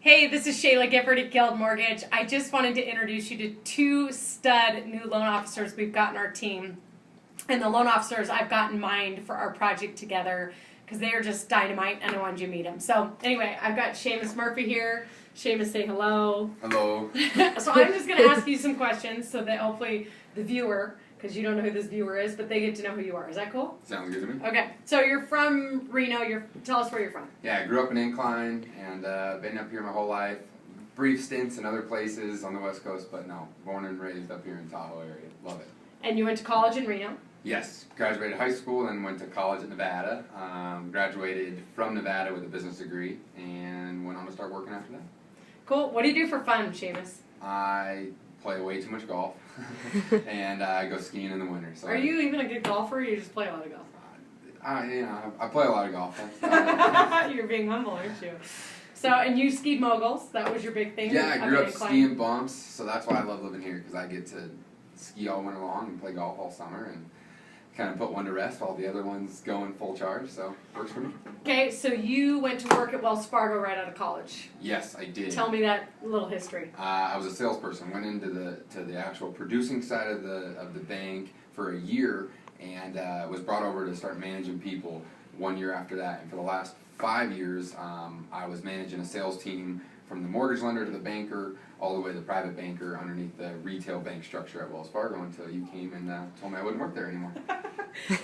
Hey, this is Shayla Gifford at Guild Mortgage. I just wanted to introduce you to two stud new loan officers we've got in our team. And the loan officers I've got in mind for our project together because they are just dynamite and I wanted you to meet them. So anyway, I've got Seamus Murphy here. Seamus, say hello. Hello. So I'm just going to ask you some questions so that hopefully the viewer, because you don't know who this viewer is, but they get to know who you are. Is that cool? Sounds good to me. Okay. So you're from Reno. Tell us where you're from. Yeah, I grew up in Incline and been up here my whole life. Brief stints in other places on the West Coast, but no, born and raised up here in Tahoe area. Love it. And you went to college in Reno? Yes, graduated high school and went to college at Nevada. Graduated from Nevada with a business degree and went on to start working after that. Cool. What do you do for fun, Seamus? I play way too much golf and I go skiing in the winter. So Are you even a good golfer or you just play a lot of golf? I play a lot of golf. You're being humble, aren't you? So, and you skied moguls. That was your big thing? Yeah, I grew up skiing bumps, so that's why I love living here, because I get to ski all winter long and play golf all summer and kind of put one to rest while the other one's going full charge, so works for me. Okay, so you went to work at Wells Fargo right out of college. Yes, I did. Tell me that little history. I was a salesperson, went into the actual producing side of the bank for a year, and was brought over to start managing people 1 year after that. And for the last 5 years, I was managing a sales team from the mortgage lender to the banker, all the way to the private banker underneath the retail bank structure at Wells Fargo until you came and told me I wouldn't work there anymore.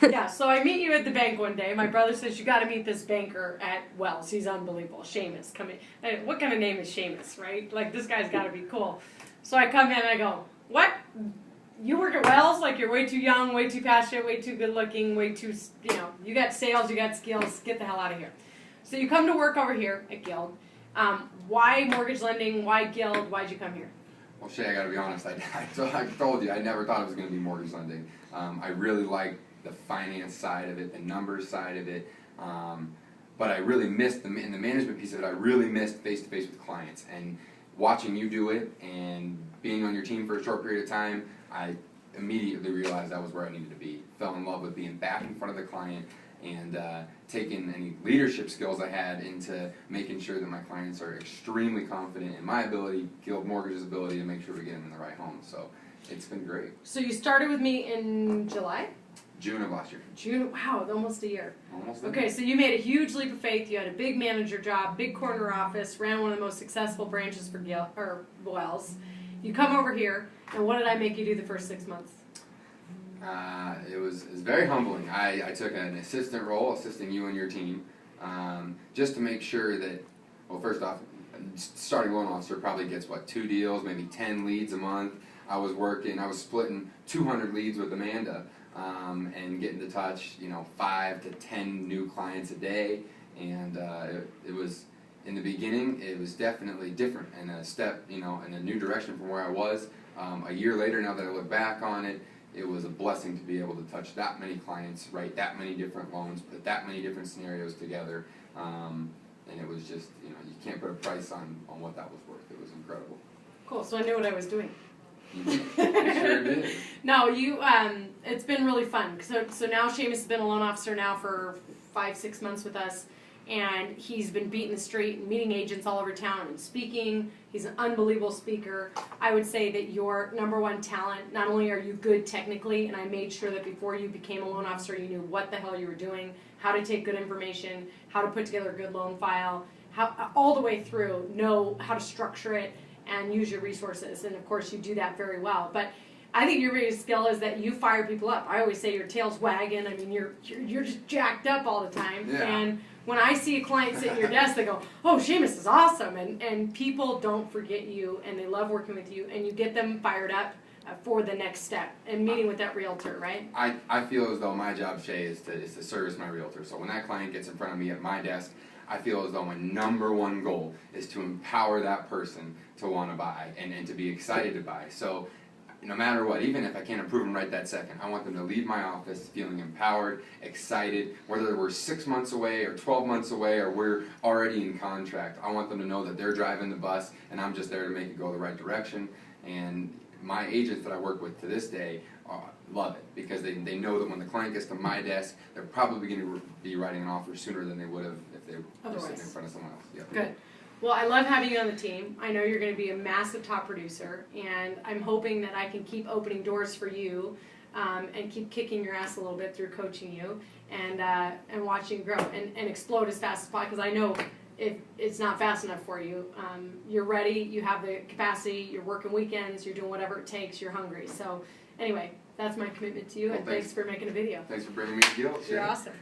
Yeah, so I meet you at the bank one day. My brother says, you got to meet this banker at Wells. He's unbelievable. Seamus. Come in. What kind of name is Seamus, right? Like, this guy's got to be cool. So I come in and I go, what? You work at Wells? Like, you're way too young, way too passionate, way too good looking, way too, you got sales, you got skills. Get the hell out of here. So you come to work over here at Guild. Why mortgage lending? Why Guild? Why'd you come here? Well, Shay, I got to be honest. I told you I never thought it was going to be mortgage lending. I really like the finance side of it, the numbers side of it, but I really missed in the management piece of it. I really missed face-to-face with clients, and watching you do it and being on your team for a short period of time, I immediately realized that was where I needed to be. Fell in love with being back in front of the client and taking any leadership skills I had into making sure that my clients are extremely confident in my ability, Guild Mortgage's ability to make sure we get them in the right home. So it's been great. So you started with me in July? June of last year. June, wow, almost a year. Almost. Okay, so you made a huge leap of faith. You had a big manager job, big corner office, ran one of the most successful branches for Wells. You come over here, and what did I make you do the first 6 months? It was very humbling. I took an assistant role, assisting you and your team, just to make sure that, well, first off, starting loan officer probably gets, 2 deals, maybe 10 leads a month. I was splitting 200 leads with Amanda, and getting to touch, 5 to 10 new clients a day, and it was, in the beginning, it was definitely different and a step, in a new direction from where I was. A year later, now that I look back on it, it was a blessing to be able to touch that many clients, write that many different loans, put that many different scenarios together, and it was just, you can't put a price on what that was worth. It was incredible. Cool, so I knew what I was doing. You sure did. No, it's been really fun. So now Seamus has been a loan officer now for 5-6 months with us, and he's been beating the street and meeting agents all over town and speaking. He's an unbelievable speaker. I would say that your number one talent, not only are you good technically, and I made sure that before you became a loan officer you knew what the hell you were doing, how to take good information, how to put together a good loan file, all the way through, know how to structure it and use your resources. And of course you do that very well. But I think your biggest skill is that you fire people up. I always say your tail's wagging. I mean, you're just jacked up all the time. Yeah. And when I see a client sit at your desk, they go, oh, Seamus is awesome. And people don't forget you, and they love working with you, and you get them fired up for the next step and meeting with that realtor, right? I feel as though my job, Shay, is to service my realtor. So when that client gets in front of me at my desk, I feel as though my number one goal is to empower that person to want to buy and to be excited to buy. So no matter what, even if I can't approve them right that second, I want them to leave my office feeling empowered, excited, whether we're 6 months away or 12 months away or we're already in contract. I want them to know that they're driving the bus and I'm just there to make it go the right direction. And my agents that I work with to this day love it because they know that when the client gets to my desk, they're probably going to be writing an offer sooner than they would have if they were sitting in front of someone else. Yep. Good. Well, I love having you on the team. I know you're going to be a massive top producer, and I'm hoping that I can keep opening doors for you and keep kicking your ass a little bit through coaching you and watching you grow and explode as fast as possible, because I know if it's not fast enough for you. You're ready, you have the capacity, you're working weekends, you're doing whatever it takes, you're hungry. So anyway, that's my commitment to you, and thanks for making a video. Thanks for bringing me to Gills. You're awesome.